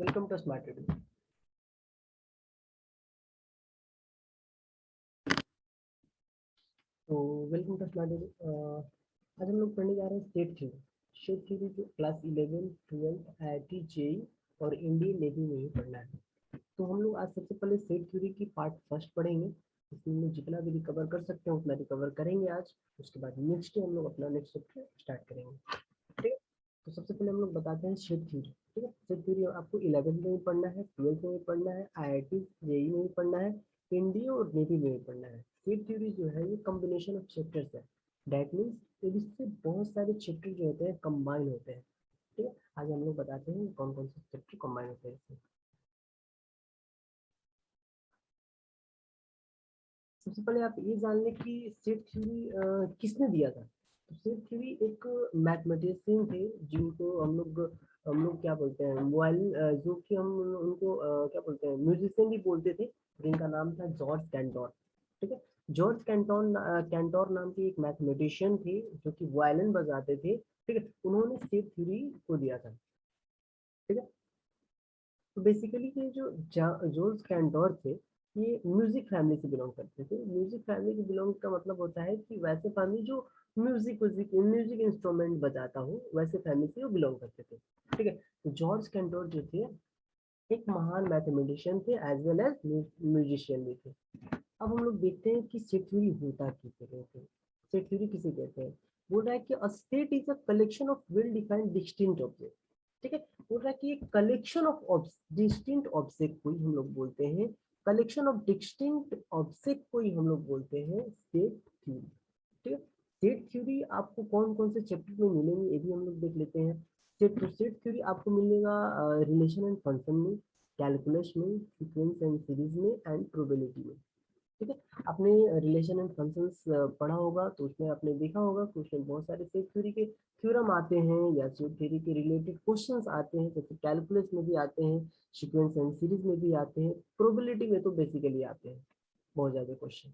Welcome to smart reading. तो welcome to smart reading. आज हम लोग पढ़ने जा रहे हैं स्टेट थ्योरी। स्टेट थ्योरी जो क्लास 11, 12 IIT जेईई और इंडियन नेवी में ही पढ़ना है। तो हम लोग आज सबसे पहले स्टेट थ्योरी की पार्ट फर्स्ट पढ़ेंगे। इसमें हम लोग जितना भी रिकवर कर सकते हैं उतना रिकवर करेंगे आज। उसके बाद नेक्स्ट डे हम लोग अपना नेक्स्ट चैप्टर स्टार्ट करेंगे। ठीक है, तो सबसे पहले हम लोग बताते हैं स्टेट थ्योरी। ठीक है, स्टेट थ्योरी आपको 11th में भी पढ़ना है, 12th में भी पढ़ना है, IIT जेईई में भी पढ़ना है, इंडिया और नेवी में भी पढ़ना है। स्टेट थ्योरी जो है ये कॉम्बिनेशन ऑफ चैप्टर्स है। दैट मीन्स इससे बहुत सारे चैप्टर जो होते हैं कंबाइन होते हैं। ठीक है, आज हम लोग बताते हैं कौन कौन से चैप्टर कंबाइन होते हैं इससे। सबसे पहले आप ये जान लें कि सेट थ्योरी किसने दिया था। तो सेट थ्योरी एक मैथमेटिशियन थे जिनको हम लोग क्या बोलते हैं मोबाइल, जो कि हम उनको क्या बोलते हैं म्यूजिशियन भी बोलते थे, जिनका नाम था जॉर्ज कैंटोर। ठीक है, जॉर्ज कैंटोर नाम के एक मैथमेटिशियन थे जो कि वायलिन बजाते थे। ठीक है, उन्होंने सेट थ्योरी को दिया था। ठीक है, तो बेसिकली ये जो जॉर्ज कैंटोर थे ये म्यूजिक फैमिली से बिलोंग करते थे। म्यूजिक फैमिली से बिलोंग का मतलब होता है कि वैसे फैमिली जो म्यूजिक म्यूजिक इंस्ट्रूमेंट बजाता हो वैसे फैमिली से वो बिलोंग करते थे। ठीक है, तो जॉर्ज कैंटोर जो थे एक महान मैथमेटिशियन थे एज वेल एज म्यूजिशियन भी थे। अब हम लोग देखते हैं कि सेट थ्योरी होता किसे कहते हैं। सेट थ्योरी किसे कहते हैं? बोल रहा है कि a set is a collection of well defined distinct object. ठीक है, बोल रहा है कि एक कलेक्शन ऑफ डिस्टिंक्ट ऑब्जेक्ट को ही हम लोग बोलते हैं, कलेक्शन ऑफ डिस्टिंक्ट ऑब्जेक्ट को ही हम लोग बोलते हैं सेट थ्योरी। ठीक है, सेट थ्योरी आपको कौन कौन से चैप्टर में मिलेंगे ये भी हम लोग देख लेते हैं। सेट थ्योरी आपको मिलेगा रिलेशन एंड फंक्शन में, कैलकुलस में, सीक्वेंस एंड सीरीज में एंड प्रोबेबिलिटी में। ठीक है, आपने रिलेशन एंड फंक्शंस पढ़ा होगा तो उसमें आपने देखा होगा कि उसमें बहुत सारे सेट थ्योरी के थ्योरम आते हैं या सेट थ्योरी के रिलेटेड क्वेश्चंस आते हैं, जैसे कैलकुलस में भी आते हैं, सीक्वेंस एंड सीरीज में भी आते हैं, प्रोबेबिलिटी में तो बेसिकली आते हैं बहुत ज्यादा क्वेश्चन।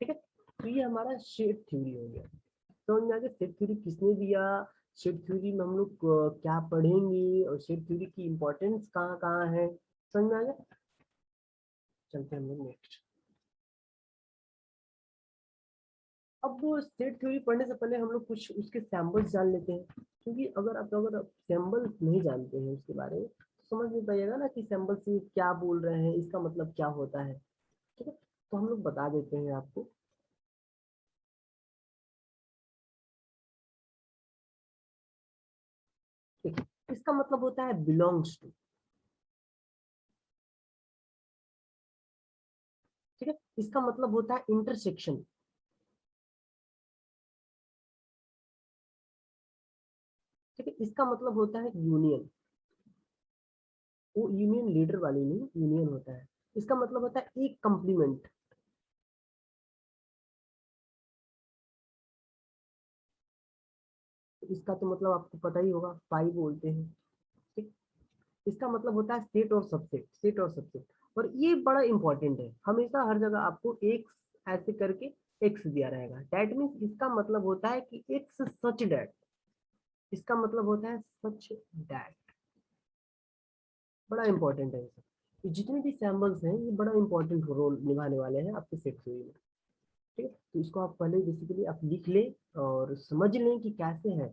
ठीक है, तो ये हमारा सेट थ्योरी हो गया। तो समझ में आ गया सेट थ्योरी किसने दिया, सेट थ्योरी में हम लोग क्या पढ़ेंगे और सेट थ्योरी की इंपॉर्टेंस कहाँ कहाँ है, समझ में आ गया। चलते हैं हम लोग नेक्स्ट। अब सेट थ्योरी पढ़ने से पहले हम लोग कुछ उसके सैम्बल्स जान लेते हैं, क्योंकि अगर आप सैम्बल्स नहीं जानते हैं उसके बारे में तो समझ नहीं पाइएगा ना कि सैम्बल से क्या बोल रहे हैं, इसका मतलब क्या होता है। ठीक है, तो हम लोग बता देते हैं आपको। देखिए, इसका मतलब होता है बिलोंग्स टू। ठीक है, इसका मतलब होता है इंटरसेक्शन। ठीक है, इसका मतलब होता है यूनियन। वो यूनियन लीडर वाली नहीं, यूनियन होता है। इसका मतलब होता है एक कंप्लीमेंट। इसका तो मतलब आपको पता ही होगा, पाई बोलते हैं। ठीक, इसका मतलब होता है सेट और सबसेट, सेट और सबसेट। और ये बड़ा इंपॉर्टेंट है, हमेशा हर जगह आपको एक्स ऐसे करके एक्स दिया रहेगा। दैट मीन्स इसका मतलब होता है कि एक्स सच दैट, इसका मतलब होता है सच दैट। बड़ा इंपॉर्टेंट है ये सब। ये जितने भी सैम्बल्स हैं ये बड़ा इंपॉर्टेंट रोल निभाने वाले हैं आपके सेट थ्योरी में। ठीक है, तो इसको आप पहले बेसिकली आप लिख लें और समझ लें कि कैसे है।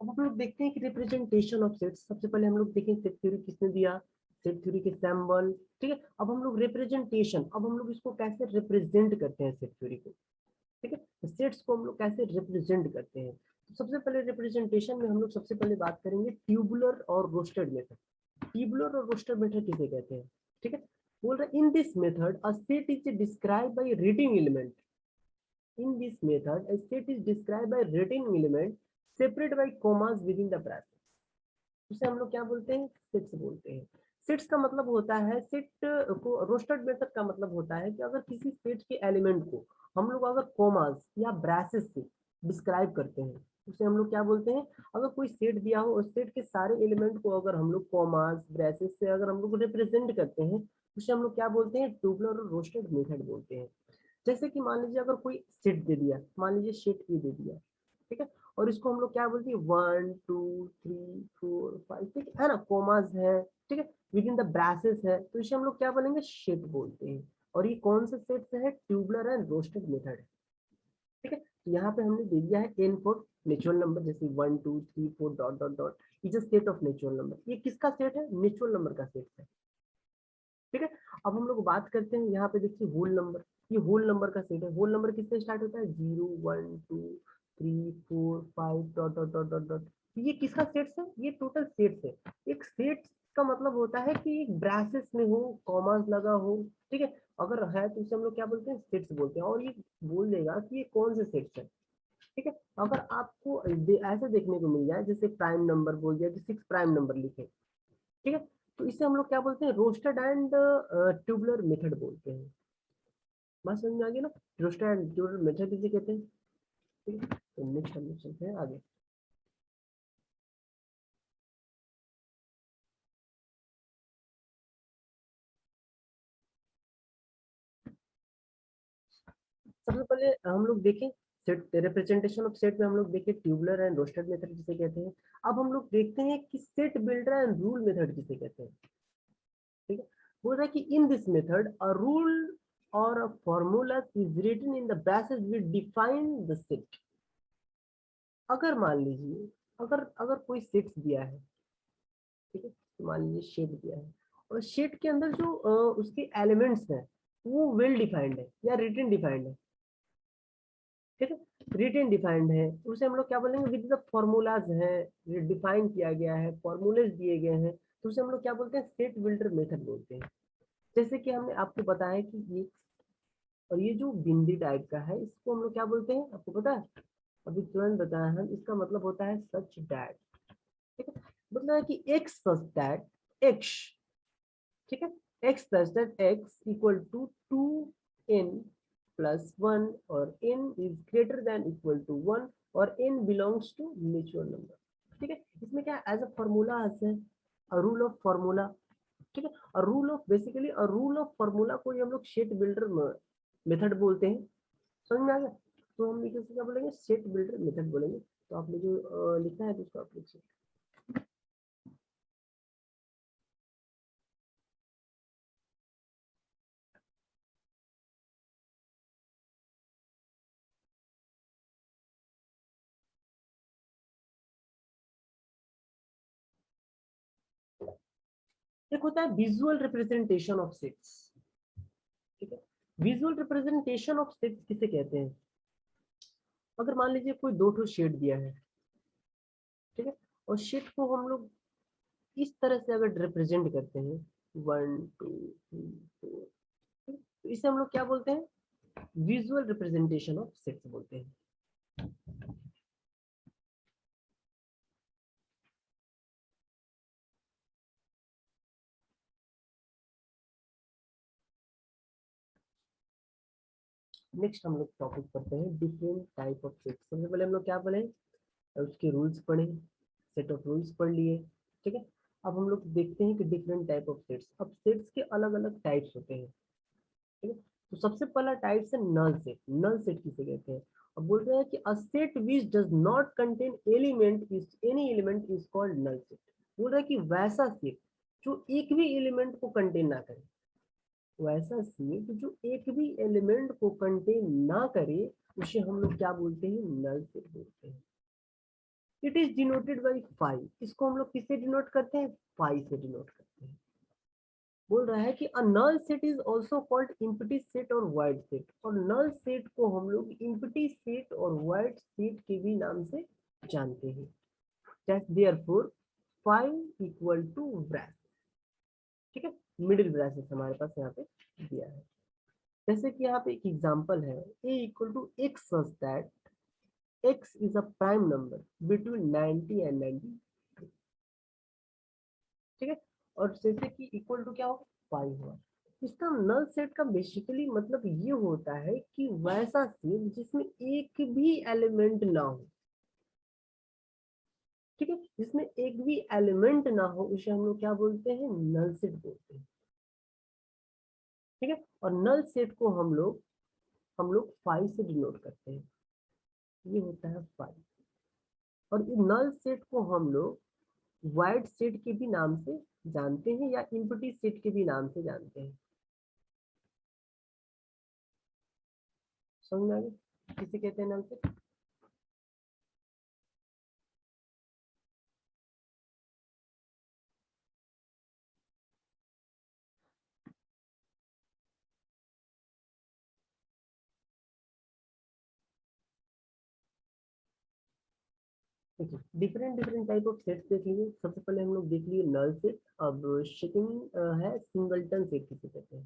अब हम लोग देखते हैं कि रिप्रेजेंटेशन ऑफ सेट्स। सबसे पहले हम लोग देखें सेट थ्योरी किसने दिया, सेट थ्योरी के सैम्बल। ठीक है, अब हम लोग रिप्रेजेंटेशन, अब हम लोग इसको कैसे रिप्रेजेंट करते हैं सेट थ्योरी को। ठीक है, सेट्स को हम लोग कैसे रिप्रेजेंट करते हैं। तो सबसे पहले रिप्रेजेंटेशन में हम लोग सबसे पहले बात करेंगे ट्यूबुलर और रोस्टेड मेथड। ट्यूबुलर और रोस्टेड मेथड किसे कहते हैं? ठीक है, बोल रहे इन this method a set is describe by reading element. In this method, a set is described by written element separated by commas within the bracket. उसे हम लोग क्या बोलते हैं? सेट्स बोलते हैं। सेट्स का मतलब होता है सेट को, रोस्टेड मेथड का मतलब होता है कि अगर किसी सेट के एलिमेंट को हम लोग अगर कॉमास या ब्रैसेस से डिस्क्राइब करते हैं उसे हम लोग क्या बोलते हैं? अगर कोई सेट दिया हो उस सेट के सारे एलिमेंट को अगर हम लोग कॉमास ब्रैसेस से अगर हम लोग रिप्रेजेंट करते हैं उसे हम लोग क्या बोलते हैं, ट्यूबुलर और रोस्टेड मेथड बोलते हैं। जैसे कि मान लीजिए अगर कोई सेट दे दिया, मान लीजिए सेट ए दे दिया, ठीक है, और इसको हम लोग क्या बोलते हैं, 1 2 3 4 5, ठीक है ना, कोमास है, ठीक है, विद इन द ब्रासेस है, तो इसे हम लोग क्या बोलेंगे, सेट बोलते हैं। और ये कौन से सेट से है, ट्यूबुलर एंड रोस्टेड मेथड, ठीक है। तो यहाँ पे हमने दे दिया है एन फॉर नेचुरल नंबर, जैसे 1 2 3 4 dot dot dot, is a set of natural number. ये किसका सेट है, नेचुरल नंबर का सेट है, ठीक है। अब हम लोग बात करते हैं, यहाँ पे देखिए होल नंबर, ये होल नंबर का सेट है। होल नंबर किससे स्टार्ट होता है, 0 1 2 3 4 5 dot dot dot dot dot. ये किसका सेट्स है, ये टोटल सेट्स है। एक सेट का मतलब होता है कि एक ब्रैसेस में हो, कॉमास लगा हो, ठीक है, अगर है तो उसे हम लोग क्या बोलते हैं, सेट्स बोलते हैं। और ये बोल देगा कि ये कौन से सेट्स है, ठीक है। अगर आपको ऐसे देखने को मिल जाए, जैसे प्राइम नंबर बोल दिया कि 6 प्राइम नंबर लिखे, ठीक है, तो इसे हम लोग क्या बोलते हैं, रोस्टेड एंड ट्यूबुलर मेथड बोलते हैं। बात समझ में आ गई ना, रोस्टेड एंड ट्यूबुलर मेथड किसे कहते हैं, ठीक है। तो नेक्स्ट हम लोग चलते हैं आगे। सबसे पहले हम लोग देखें सेट, रिप्रेजेंटेशन ऑफ सेट में हम लोग देखें ट्यूबुलर एंड रोस्टेड मेथड किसे कहते हैं। अब हम लोग देखते हैं कि set builder and rule method किसे कहते हैं, ठीक है। बोल रहा है कि in this method a rule और a formula is written in the bracket which define the set. अगर मान लीजिए, अगर अगर कोई सेट्स दिया है, ठीक है, तो मान लीजिए शेड दिया है, और शेड के अंदर जो उसके एलिमेंट्स हैं वो वेल डिफाइंड है या रिटन डिफाइंड है, ठीक है, रिटन डिफाइंड है, उसे हम लोग क्या बोलेंगे, विद द फॉर्मूलाज है, डिफाइन किया गया है, फॉर्मूलेज दिए गए हैं, तो उसे हम लोग क्या बोलते हैं, सेट बिल्डर मेथड बोलते हैं। जैसे कि हमने आपको बताया कि ये, और ये जो बिंदी टाइप का है, इसको हम लोग क्या बोलते हैं, आपको पता है, अभी तुरंत बताया हम, इसका मतलब होता है सच डैट, ठीक है, मतलब है कि एक्स सच दैट एक्स, ठीक है, x such that x equal to 2n+1, और n is greater than equal to 1, और n belongs to natural number, ठीक है। इसमें क्या एज अ फॉर्मूला है, रूल ऑफ फॉर्मूला, ठीक है, और rule of, basically rule of formula को ही हम लोग सेट बिल्डर मेथड बोलते हैं। समझ में आ गया, तो हम इसे क्या बोलेंगे, सेट बिल्डर मेथड बोलेंगे। तो आपने जो लिखा है तो उसको आप लिखिए। एक होता है विजुअल रिप्रेजेंटेशन ऑफ सेट्स, ठीक है। विजुअल रिप्रेजेंटेशन ऑफ सेट्स किसे कहते हैं, अगर मान लीजिए कोई दो ठो शेड दिया है, ठीक है, और शेड को हम लोग इस तरह से अगर रिप्रेजेंट करते हैं, 1 2 3 4, तो इसे हम लोग क्या बोलते हैं, विजुअल रिप्रेजेंटेशन ऑफ सेट्स बोलते हैं। नेक्स्ट हम लोग टॉपिक करते हैं डिफरेंट टाइप ऑफ सेट्स। सबसे पहले हम लोग क्या पढ़े, उसके रूल्स पढ़े, सेट ऑफ रूल्स पढ़ लिए, ठीक है। अब हम लोग देखते हैं कि डिफरेंट टाइप ऑफ सेट्स, अब सेट्स के अलग अलग टाइप्स होते हैं, ठीक है। तो सबसे पहला टाइप है नल सेट। नल सेट किसे कहते हैं, अब बोल रहे हैं कि a set which does not contain element is, any element is called null set. बोल रहा है कि वैसा सेट जो एक भी एलिमेंट को कंटेन ना करे, वैसा सेट जो एक भी एलिमेंट को कंटेन ना करे, उसे हम लोग क्या बोलते हैं, नल सेट बोलते हैं। It is denoted by five, इसको हम लोग किससे डिनोट करते हैं, फाइव से डिनोट करते हैं। बोल रहा है कि a null set is also called empty set और वाइड सेट, और नल सेट को हम लोग एम्प्टी सेट और वाइड सेट के भी नाम से जानते हैं। That's therefore 5 equal to bracket, ठीक है, मिडिल ब्रैकेट हमारे पास यहाँ पे दिया है। जैसे कि यहाँ पे एक एग्जांपल है, a equal to x such that x is a prime number between 90 and 90, ठीक है, और जैसे कि इक्वल टू क्या हो, 5 हुआ। इसका नल सेट का बेसिकली मतलब ये होता है कि वैसा सेट जिसमें एक भी एलिमेंट ना हो, ठीक है, जिसमें एक भी एलिमेंट ना हो, उसे हम लोग क्या बोलते हैं, नल सेट बोलते हैं। ठीक है। और नल सेट को हम लोग 5 से डिनोट करते हैं, ये होता है 5। और ये नल सेट को हम लोग वाइड सेट के भी नाम से जानते हैं या इम्प्टी सेट के भी नाम से जानते हैं। समझ में आ गया किसे कहते हैं नल सेट? देखिए different different type of sets देख लीजिए। सबसे पहले हम लोग देख लिए नल सेट। अब सेकंड है सिंगलटन सेट किसे कहते हैं।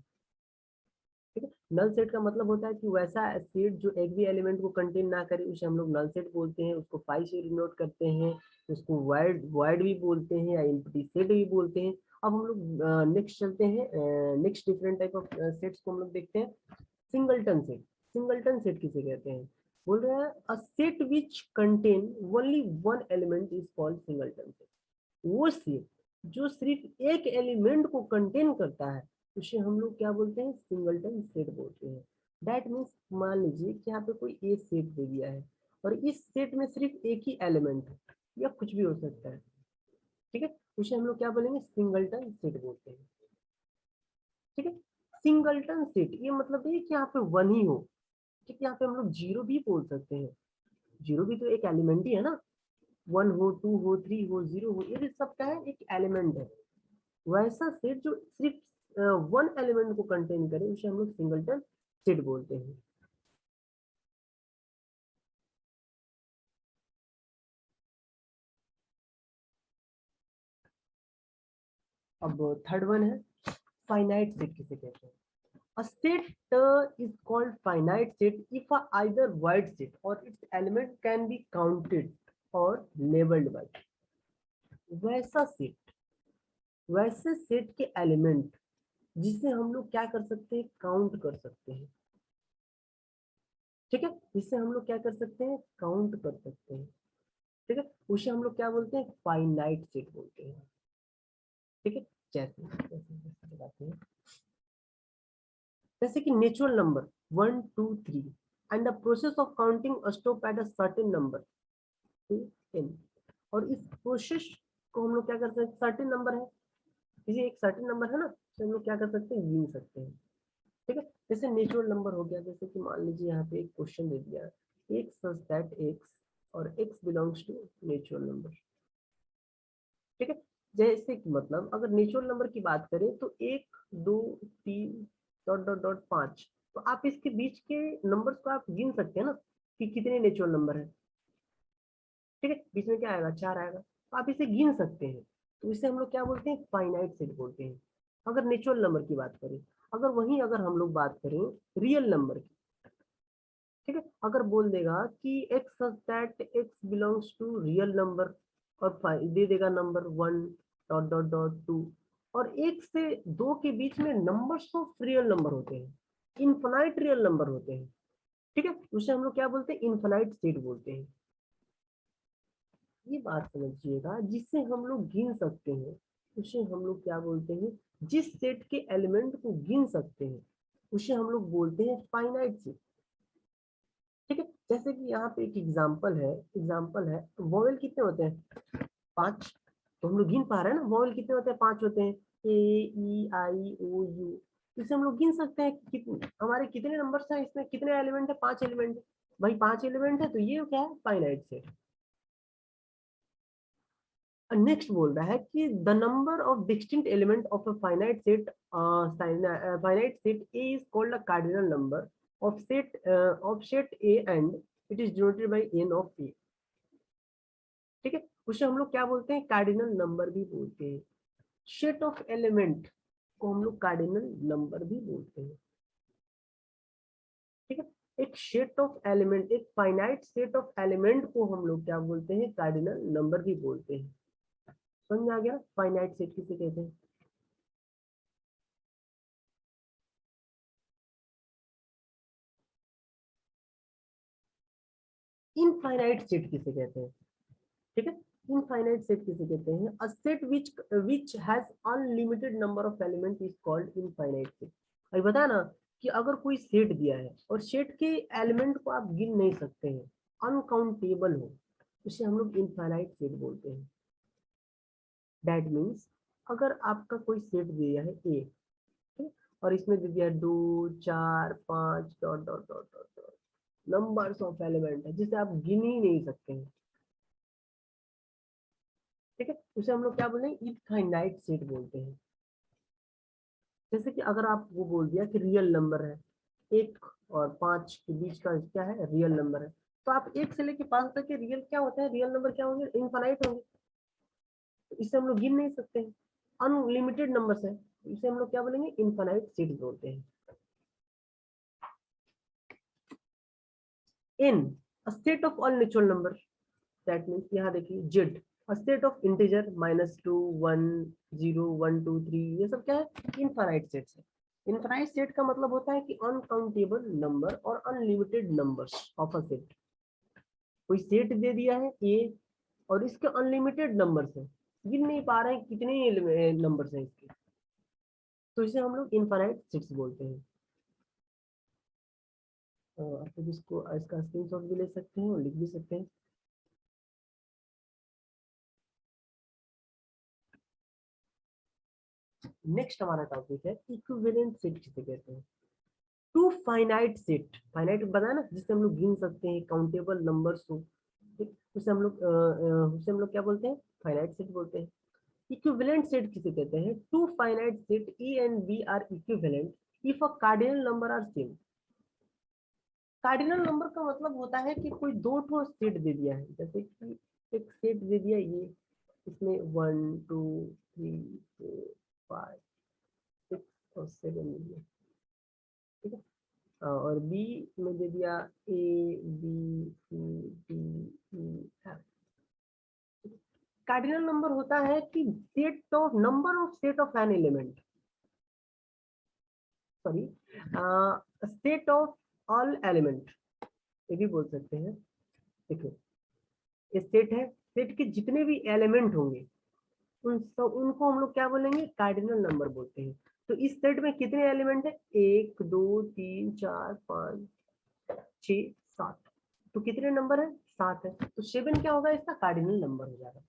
ठीक है। नल सेट का मतलब होता है कि वैसा सेट जो एक भी एलिमेंट को कंटेन ना करे उसे हम लोग नल सेट बोलते हैं, उसको 5 से डिनोट करते हैं। उसको वाइड वाइड भी बोलते हैं या एम्प्टी सेट भी बोलते हैं। अब हम लोग नेक्स्ट चलते हैं, next different type of sets को हम लोग देखते हैं। Singleton set. सिंगलटन सेट किसे कहते हैं? बोल रहे हैं अ set which contain only one element is called singleton set. वो सेट जो सिर्फ एक एलिमेंट को कंटेन करता है उसे हम लोग क्या बोलते हैं? सिंगलटन सेट बोलते हैं। दैट मीन्स मान लीजिए कि यहाँ पे कोई ए सेट दे दिया है और इस सेट में सिर्फ एक ही एलिमेंट है या कुछ भी हो सकता है। ठीक है, उसे हम लोग क्या बोलेंगे? सिंगलटन सेट बोलते हैं। ठीक है। सिंगलटन सेट ये मतलब है कि यहाँ पे वन ही हो। ठीक है, यहाँ पे हम लोग जीरो भी बोल सकते हैं। जीरो भी तो एक एलिमेंट ही है ना। वन हो, टू हो, थ्री हो, जीरो हो, ये भी सब क्या है? एक एलिमेंट है। वैसा सेट जो सिर्फ वन एलिमेंट को कंटेन करे उसे हम लोग सिंगलटन सेट बोलते हैं। अब थर्ड वन है फाइनाइट सेट किसे कहते हैं? A set is called finite set if either wide set or its element can be counted or labeled by। वैसा सेट, वैसे सेट के एलिमेंट जिसे हम लोग क्या कर सकते हैं? काउंट कर सकते हैं। ठीक है, जिससे हम लोग क्या कर सकते हैं? काउंट कर सकते हैं। ठीक है, उसे हम लोग क्या बोलते हैं? फाइनाइट सेट बोलते हैं। ठीक है, जैसे जैसे बताते हैं, जैसे कि natural number 1 2 3 and the process of counting stop at a certain number n। और इस प्रोसेस को हम लोग क्या कर सकते हैं? सर्टेन नंबर है, किसी एक सर्टेन नंबर है ना, तो हम लोग क्या कर सकते हैं? गिन सकते हैं। ठीक है, जैसे नेचुरल नंबर हो गया, जैसे कि मान लीजिए यहाँ पे एक क्वेश्चन दे दिया है एक्स सच दैट एक्स और x belongs to natural number. ठीक है, जैसे कि मतलब अगर नेचुरल नंबर की बात करें तो 1 2 3 डॉट डॉट डॉट 5, तो आप इसके बीच के नंबर्स को आप गिन सकते हैं ना कि कितने नेचुरल नंबर है। ठीक है, बीच में क्या आएगा? 4 आएगा, तो आप इसे गिन सकते हैं। तो इसे हम लोग क्या बोलते हैं? फाइनाइट सेट बोलते हैं, अगर नेचुरल नंबर की बात करें। अगर वहीं अगर हम लोग बात करें रियल नंबर की, ठीक है, अगर बोल देगा कि x such that x belongs to real number और दे देगा नंबर 1 डॉट डॉट डॉट 2, और 1 से 2 के बीच में नंबर्स ऑफ रियल नंबर होते हैं, इनफाइनाइट रियल नंबर होते हैं। ठीक है, उसे हम लोग क्या बोलते हैं? इनफाइनाइट सेट बोलते हैं। ये बात समझिएगा, जिससे हम लोग गिन सकते हैं उसे हम लोग क्या बोलते हैं? जिस सेट के एलिमेंट को गिन सकते हैं उसे हम लोग बोलते हैं फाइनाइट सेट। ठीक है, जैसे कि यहाँ पे एक एग्जाम्पल है वोवेल कितने होते हैं? 5। तो हम लोग गिन पा रहे हैं ना, वोवेल कितने होते हैं? 5 होते हैं, ए ई आई ओ यू। इसे हम लोग गिन सकते हैं कि कितने हमारे कितने नंबर्स हैं, इसमें कितने एलिमेंट है? 5 एलिमेंट है। भाई 5 एलिमेंट है तो ये क्या है? Finite set. नेक्स्ट बोल रहा है कि the number of distinct element of a finite set A is called a cardinal number of set A and it is denoted by n of A. ठीक है, उसे हम लोग क्या बोलते हैं? कार्डिनल नंबर भी बोलते हैं। सेट ऑफ एलिमेंट को हम लोग कार्डिनल नंबर भी बोलते हैं। ठीक है, एक सेट ऑफ एलिमेंट, एक फाइनाइट सेट ऑफ एलिमेंट को हम लोग क्या बोलते हैं? कार्डिनल नंबर भी बोलते हैं। समझ आ गया फाइनाइट सेट किसे कहते हैं? इनफाइनाइट सेट किसे कहते हैं? ठीक है, इनफाइनाइट सेट किसे कहते हैं? अ set which has unlimited number of element is called infinite set. अभी बताया ना कि अगर कोई सेट दिया है और सेट के एलिमेंट को आप गिन नहीं सकते हैं, अनकाउंटेबल हो, उसे हम लोग इनफाइनाइट सेट बोलते हैं। दैट मीन्स अगर आपका कोई सेट दिया है ए, और इसमें दे दिया 2 4 5 dot dot dot dot dot, numbers of element है जिसे आप गिन ही नहीं सकते हैं, ठीक है, उसे हम लोग क्या बोलते हैं, इनफाइनाइट सेट बोलते हैं। जैसे कि अगर आप वो बोल दिया कि रियल नंबर है 1 और 5 के बीच का क्या है, रियल नंबर है, तो आप 1 से लेके 5 तक के रियल क्या होते हैं, रियल नंबर क्या होंगे, इनफाइनाइट होंगे, तो इसे हम लोग गिन नहीं सकते हैं, अनलिमिटेड नंबर्स है, इसे हम लोग क्या बोलेंगे, इनफाइनाइट सेट बोलते हैं। In a set of all natural number, that means यहाँ देखिए Z, a set of integer -2 1 0 1 2 3, ये सब क्या है, इनफाइनाइट सेट्स है। इनफाइनाइट सेट का मतलब होता है कि अनकाउंटेबल नंबर और unlimited numbers of a set. कोई सेट दे दिया है ए और इसके अनलिमिटेड नंबर्स है, गिन नहीं पा रहे हैं कितने नंबर्स हैं इसके, तो इसे हम लोग इनफाइनाइट सेट्स बोलते हैं। आप लोग इसको इसका स्क्रीनशॉट भी ले सकते हैं और लिख भी सकते हैं। नेक्स्ट हमारा टॉपिक है इक्विवेलेंट सेट किसे कहते हैं। टू फाइनाइट सेट, फाइनाइट बताया ना जिससे हम लोग गिन सकते हैं, काउंटेबल नंबर्स हो, ठीक, उसे हम लोग क्या बोलते हैं, फाइनाइट सेट बोलते हैं। इक्विवेलेंट सेट किसे कहते हैं, two finite set A and B are equivalent if a cardinal number are same. Cardinal number का मतलब होता है कि कोई दो ठो सेट दे दिया है, जैसे कि एक सेट दे दिया ये, इसमें 1 2 3 4 5 6 और 7 दिया, ठीक है, और बी में दे दिया A B C D E F. Cardinal number होता है कि set of number of set of n element, sorry, set of all element, ये भी बोल सकते हैं। देखो ये सेट है, सेट के जितने भी एलिमेंट होंगे उनको हम लोग क्या बोलेंगे, कार्डिनल नंबर बोलते हैं। तो इस सेट में कितने एलिमेंट है, 1 2 3 4 5 6 7, तो कितने नंबर है, 7 है, तो 7 क्या होगा, इसका कार्डिनल नंबर हो जाएगा।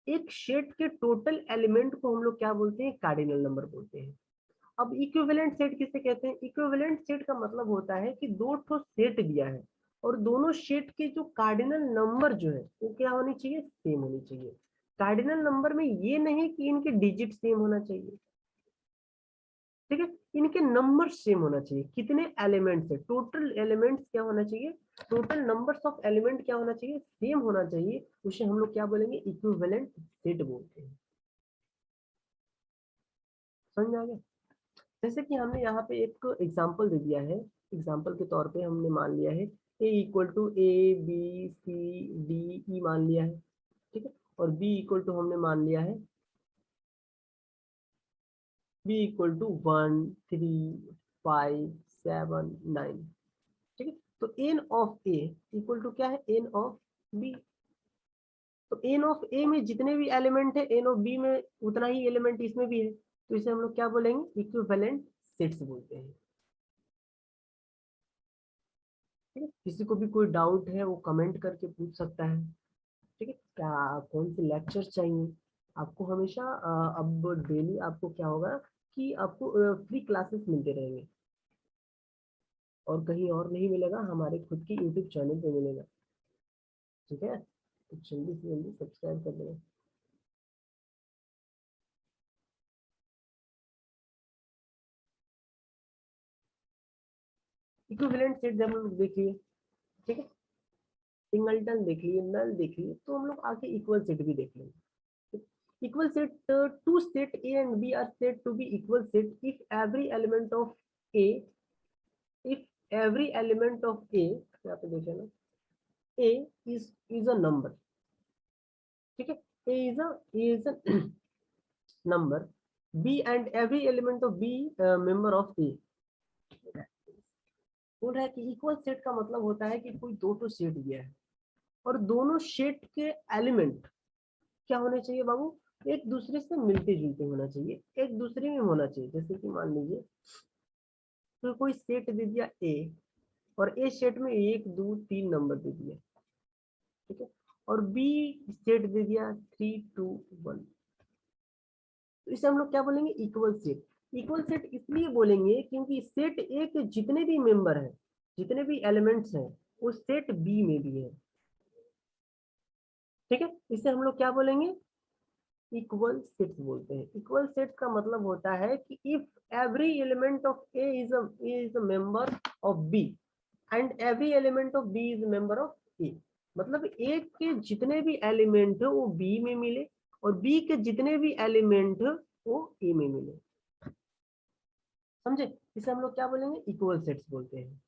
एक सेट के टोटल एलिमेंट को हम लोग क्या बोलते हैं, कार्डिनल नंबर बोलते हैं। अब इक्विवेलेंट सेट किसे कहते हैं, इक्विवेलेंट सेट का मतलब होता है कि दो ठो सेट दिया है और दोनों सेट के जो कार्डिनल नंबर जो है वो क्या होनी चाहिए, सेम होनी चाहिए। कार्डिनल नंबर में ये नहीं कि इनके डिजिट सेम होना चाहिए, ठीक है, इनके नंबर सेम होना चाहिए, कितने एलिमेंट्स है, टोटल एलिमेंट्स क्या होना चाहिए, टोटल नंबर्स ऑफ एलिमेंट क्या होना चाहिए, सेम होना चाहिए, उसे हम लोग क्या बोलेंगे, इक्विवेलेंट सेट बोलते हैं। समझ आ गया। जैसे कि हमने यहाँ पे एक एग्जाम्पल दे दिया है, एग्जाम्पल के तौर पे हमने मान लिया है A equal to A B C D E मान लिया है, ठीक है, और बी इक्वल टू हमने मान लिया है बी इक्वल टू 1 3 5 7 9, ठीक है, तो n of A equal to क्या है, एन ऑफ बी। तो एन ऑफ ए में जितने भी एलिमेंट है एन ऑफ बी में उतना ही एलिमेंट इसमें भी है, तो इसे हम लोग क्या बोलेंगे, इक्विवेलेंट सेट्स बोलते हैं। ठीक है, किसी को भी कोई डाउट है वो कमेंट करके पूछ सकता है, ठीक है, क्या कौन से लेक्चर चाहिए आपको, हमेशा अब डेली आपको क्या होगा कि आपको फ्री क्लासेस मिलते रहेंगे, और कहीं और नहीं मिलेगा, हमारे खुद की यूट्यूब चैनल पे मिलेगा, ठीक है, तो जल्दी से जल्दी सब्सक्राइब कर देना। इक्विवेलेंट सेट जब हम लोग देख लिए, ठीक है, सिंगलटन देख लिए, नल देख लिए, तो हम लोग आगे इक्वल सेट भी देख लेंगे। Equal set, two set A and B are set to be equal set if every element of A, if every element of A, यहाँ पे देखे ना, A is a number, ठीक है, A is a number, B and every element of B member of A। बोल रहा है कि इक्वल सेट का मतलब होता है कि कोई दो तो सेट दिया है और दोनों सेट के एलिमेंट क्या होने चाहिए बाबू, एक दूसरे से मिलते जुलते होना चाहिए, एक दूसरे में होना चाहिए। जैसे कि मान लीजिए तो कोई सेट दे दिया ए, और ए सेट में 1 2 3 नंबर दे दिया, ठीक है, और बी सेट दे दिया 3 2 1, तो इसे हम लोग क्या बोलेंगे, इक्वल सेट। इक्वल सेट इसलिए बोलेंगे क्योंकि सेट ए के जितने भी मेंबर हैं, जितने भी एलिमेंट्स हैं, वो सेट बी में भी है, ठीक है। इसे हम लोग क्या बोलेंगे, इक्वल सेट्स बोलते हैं। इक्वल सेट्स का मतलब होता है कि if every element of A is a member of B and every element of B is member of A, मतलब ए के जितने भी एलिमेंट है वो बी में मिले, और बी के जितने भी एलिमेंट है वो ए में मिले, समझे। इसे हम लोग क्या बोलेंगे, इक्वल सेट्स बोलते हैं।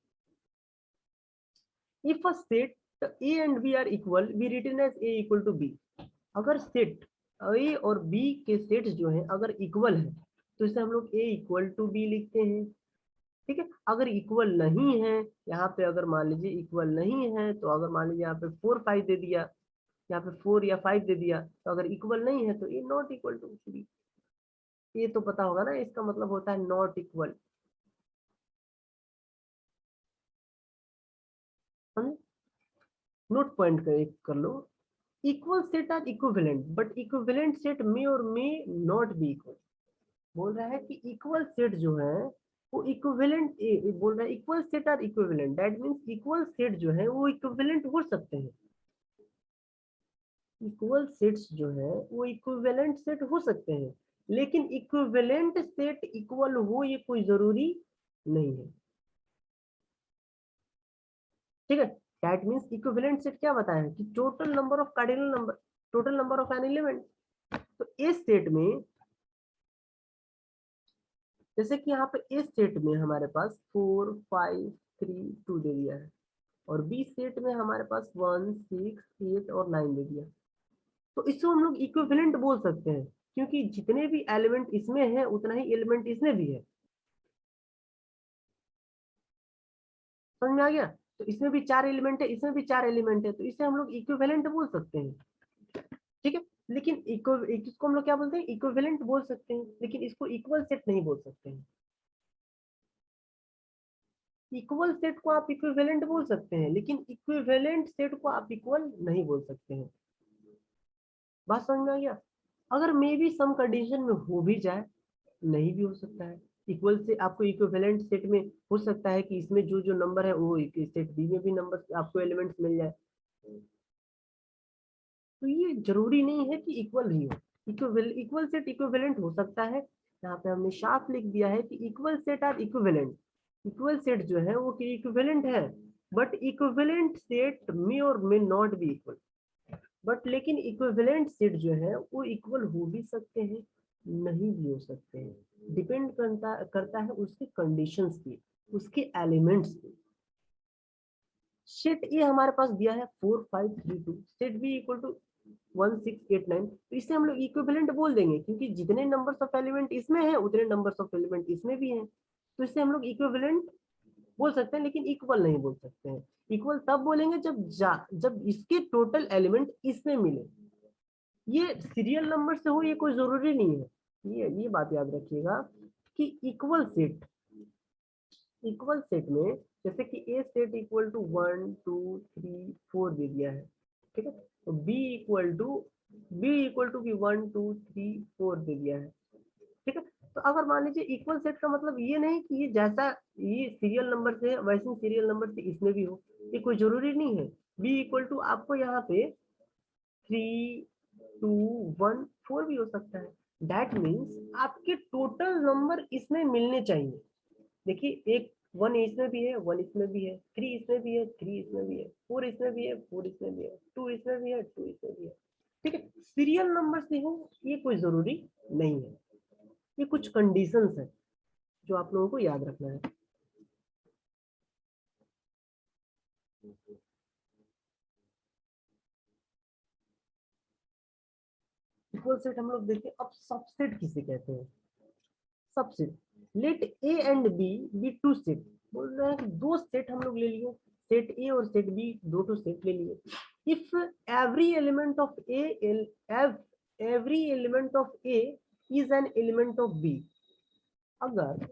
If a set A and B are equal, we written as A equal to B. अगर सेट ए और बी के सेट्स जो है अगर इक्वल है, तो इसे हम लोग ए इक्वल टू बी लिखते हैं, ठीक है। अगर इक्वल नहीं है, यहाँ पे अगर मान लीजिए इक्वल नहीं है, तो अगर मान लीजिए यहाँ पे 4 5 दे दिया, यहाँ पे 4 या 5 दे दिया, तो अगर इक्वल नहीं है तो ए नॉट इक्वल टू बी। ये तो पता होगा ना, इसका मतलब होता है नॉट इक्वल। नोट पॉइंट कर लो, equal set are equivalent but equivalent set may और मे नॉट बी इक्वल। बोल रहा है कि इक्वल सेट जो है वो इक्विवेलेंट, बोल रहा है equal set are equivalent, that means equal set जो है वो इक्विवेलेंट हो सकते हैं। इक्वल सेट्स जो है वो इक्विवेलेंट सेट हो सकते हैं, लेकिन इक्विवेलेंट सेट इक्वल हो ये कोई जरूरी नहीं है, ठीक है। दैट मींस इक्विवेलेंट सेट क्या बताया है कि total number of cardinal number, total number of n element. तो इस सेट में, जैसे कि यहाँ पे इस सेट में हमारे पास 4 5 3 2 दे दिया है, और बी सेट में हमारे पास 1 6 8 और 9 दे दिया, तो इसको हम लोग इक्विवेलेंट बोल सकते हैं, क्योंकि जितने भी एलिमेंट इसमें है उतना ही एलिमेंट इसमें भी है। समझ में आ गया। तो इसमें भी 4 एलिमेंट है, इसमें भी 4 एलिमेंट है, तो इसे हम लोग इक्विवेलेंट बोल सकते हैं, ठीक है। लेकिन इसको हम लोग क्या बोलते हैं, इक्विवेलेंट बोल सकते हैं, लेकिन इसको इक्वल सेट नहीं बोल सकते हैं। इक्वल सेट को आप इक्विवेलेंट बोल सकते हैं, लेकिन इक्विवेलेंट सेट को आप इक्वल नहीं बोल सकते हैं। बात समझ में आ गया। अगर मे बी सम कंडीशन में हो भी जाए, नहीं भी हो सकता है। इक्वल से आपको इक्विवेलेंट सेट में हो सकता है कि इसमें जो जो नंबर है वो सेट बी में भी नंबर आपको एलिमेंट्स मिल जाए, तो ये जरूरी नहीं है कि इक्वल ही हो। इक्वल सेट इक्विवेलेंट हो सकता है। यहाँ पे हमने साफ लिख दिया है कि equal set are equivalent. Equal set जो है वो इक्विवेलेंट है, बट इक्विवेलेंट सेट मे और may not be equal. But लेकिन इक्विवेलेंट सेट जो है वो इक्वल हो भी सकते हैं, नहीं भी हो सकते हैं, डिपेंड करता करता है उसके कंडीशंस पे, उसके एलिमेंट्स पे। सेट ए हमारे पास दिया है 4 5 3 2, सेट बी इक्वल टू 1 6 8 9, तो इसे हम लोग इक्विवेलेंट बोल देंगे, क्योंकि जितने नंबर्स ऑफ एलिमेंट इसमें है उतने नंबर्स ऑफ एलिमेंट इसमें भी हैं, तो इसे हम लोग इक्विवेलेंट बोल सकते हैं, लेकिन इक्वल नहीं बोल सकते हैं। इक्वल तब बोलेंगे जब इसके टोटल एलिमेंट इसमें मिले। ये सीरियल नंबर से हो ये कोई जरूरी नहीं है, ये बात याद रखिएगा कि इक्वल सेट में, जैसे कि ए सेट इक्वल टू 1 2 3 4 दे दिया है, ठीक है, तो बी इक्वल टू भी 1 2 3 4 दे दिया है, ठीक है। तो अगर मान लीजिए इक्वल सेट का मतलब ये नहीं कि ये जैसा ये सीरियल नंबर से वैसे ही सीरियल नंबर से इसमें भी हो, ये कोई जरूरी नहीं है। बी इक्वल टू आपको यहाँ पे 3 2 1 4 भी हो सकता है। दैट मीन्स आपके टोटल नंबर इसमें मिलने चाहिए। देखिए एक 1 इसमें भी है, 1 इसमें भी है, 3 इसमें भी है, 3 इसमें भी है, 4 इसमें भी है, 4 इसमें भी है, 2 इसमें भी है, 2 इसमें भी है, ठीक है। सीरियल नंबर से हो ये कोई जरूरी नहीं है, ये कुछ कंडीशंस है जो आप लोगों को याद रखना है। इक्वल सेट हम लोग देखते हैं। अब सबसेट किसे कहते हैं, subset. Let A and B be two set, बोल रहे हैं कि दो सेट हम लोग ले लिए, सेट ए और सेट बी, दो सेट ले लिए। If every element of A every element of A is an element of B. अगर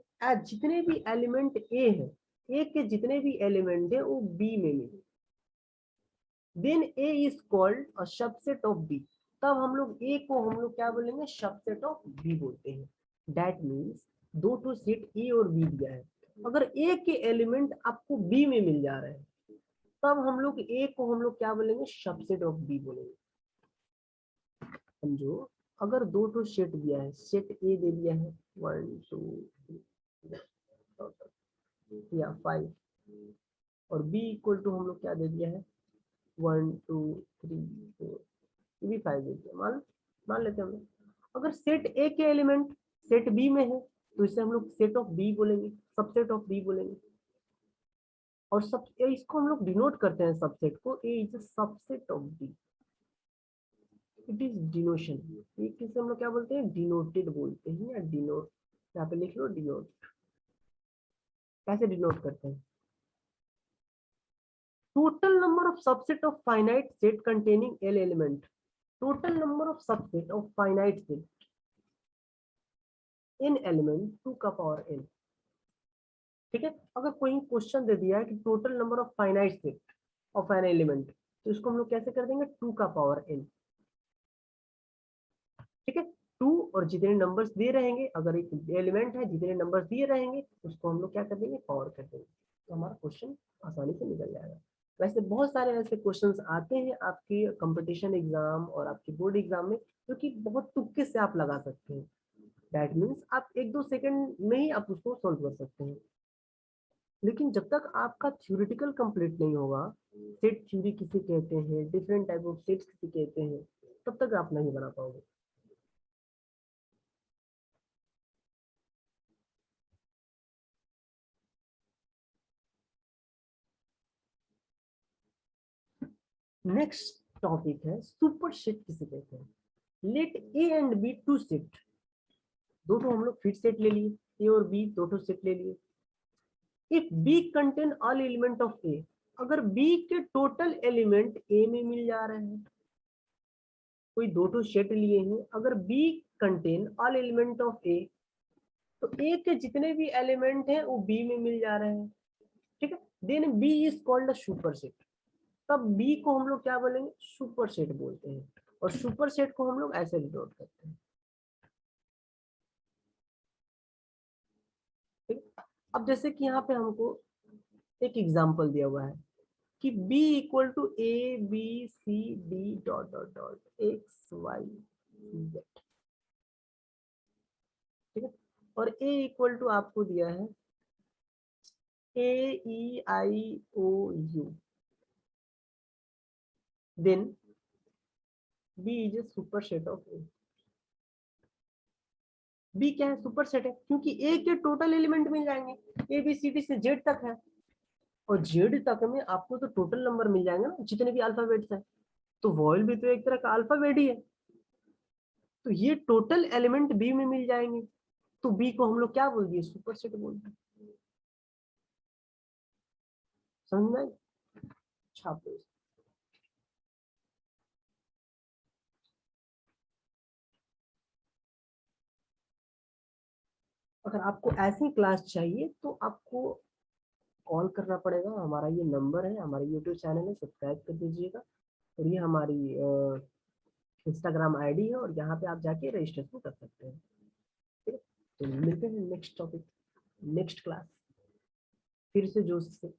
जितने भी एलिमेंट A है, A के जितने भी एलिमेंट है वो B में मिले, then A is called a subset of B. तब हम लोग A को हम लोग क्या बोलेंगे, सबसेट ऑफ B बोलते हैं. That means दो तो सेट A और B दिया है, अगर A के एलिमेंट आपको B में मिल जा रहे हैं तब हम लोग A को हम लोग क्या बोलेंगे, सबसेट ऑफ B बोलेंगे. समझो, अगर दो तो सेट दिया है, सेट A दे दिया है 1 2 3 या 5 और B इक्वल टू हम लोग क्या दे दिया है 1 2 3 4, ये भी 5 दे दिया. मान लेते हैं हम लोग, अगर सेट A के एलिमेंट सेट B में है तो इसे हम लोग सेट ऑफ B बोलेंगे, सबसेट ऑफ B बोलेंगे. और सब इसको हम लोग डिनोट करते हैं, सबसेट को A is a subset of B. It is denotation. ये किसे हम लोग क्या बोलते हैं, डिनोटेड बोलते हैं, या डिनोट. यहाँ पे लिख लो डिनोट. कैसे डिनोट करते हैं, total number of subset of finite set containing L element. Total number of subset of finite set n element 2 का पावर n. ठीक है, अगर कोई क्वेश्चन दे दिया है कि total number of finite set of n element, तो इसको हम लोग कैसे कर देंगे, 2 का पावर n. ठीक है, 2 और जितने नंबर्स दिए रहेंगे, अगर एक एलिमेंट है जितने नंबर्स दिए रहेंगे उसको हम लोग क्या कर देंगे, पावर कर देंगे, तो हमारा क्वेश्चन आसानी से निकल जाएगा. वैसे बहुत सारे ऐसे क्वेश्चंस आते हैं आपके कंपटीशन एग्जाम और आपके बोर्ड एग्जाम में, जो कि बहुत तुक्के से आप लगा सकते हैं. दैट मीन्स आप 1-2 सेकंड में ही आप उसको सॉल्व कर सकते हैं. लेकिन जब तक आपका थ्योरेटिकल कंप्लीट नहीं होगा, सेट थ्योरी किसे कहते हैं, डिफरेंट टाइप ऑफ सेट्स किसे कहते हैं, तब तक आप नहीं बना पाओगे. नेक्स्ट टॉपिक है सुपर सेट किसे कहते हैं. Let A and B two set. दो तो हम लोग फिर सेट ले लिए, ए और बी दो तो सेट ले लिए. If B contain all element of A. अगर बी के टोटल एलिमेंट ए में मिल जा रहे हैं, कोई दो तो सेट लिए हैं, अगर B contain all element of A, तो ए के जितने भी एलिमेंट हैं वो बी में मिल जा रहे हैं. ठीक है, then B is called a super set. तब बी को हम लोग क्या बोलेंगे, सुपर सेट बोलते हैं. और सुपर सेट को हम लोग ऐसे डिनोट करते हैं. ठीक, अब जैसे कि यहाँ पे हमको एक एग्जांपल दिया हुआ है कि b equal to A B C D dot dot dot X Y Z. ठीक है, और a इक्वल टू आपको दिया है A E I O U. Then b is a superset of a. b क्या है, सुपर सेट है, क्योंकि a के टोटल एलिमेंट मिल जाएंगे, ए बी सी डी से जेड तक है, और जेड तक में आपको तो टोटल नंबर मिल जाएंगे ना, जितने भी अल्फाबेट्स हैं. तो वॉयल भी तो एक तरह का अल्फाबेट ही है, तो ये टोटल एलिमेंट बी में मिल जाएंगे. तो बी को हम लोग क्या बोल दिए, सुपर सेट बोल दिए. समझ में? अच्छा, अगर आपको ऐसी क्लास चाहिए तो आपको कॉल करना पड़ेगा. हमारा ये नंबर है, हमारा यूट्यूब चैनल है, सब्सक्राइब कर दीजिएगा. और ये हमारी इंस्टाग्राम आईडी है, और यहाँ पे आप जाके रजिस्ट्रेशन कर सकते हैं. ठीक है, तो मिलते हैं नेक्स्ट टॉपिक, नेक्स्ट क्लास, फिर से जोश से.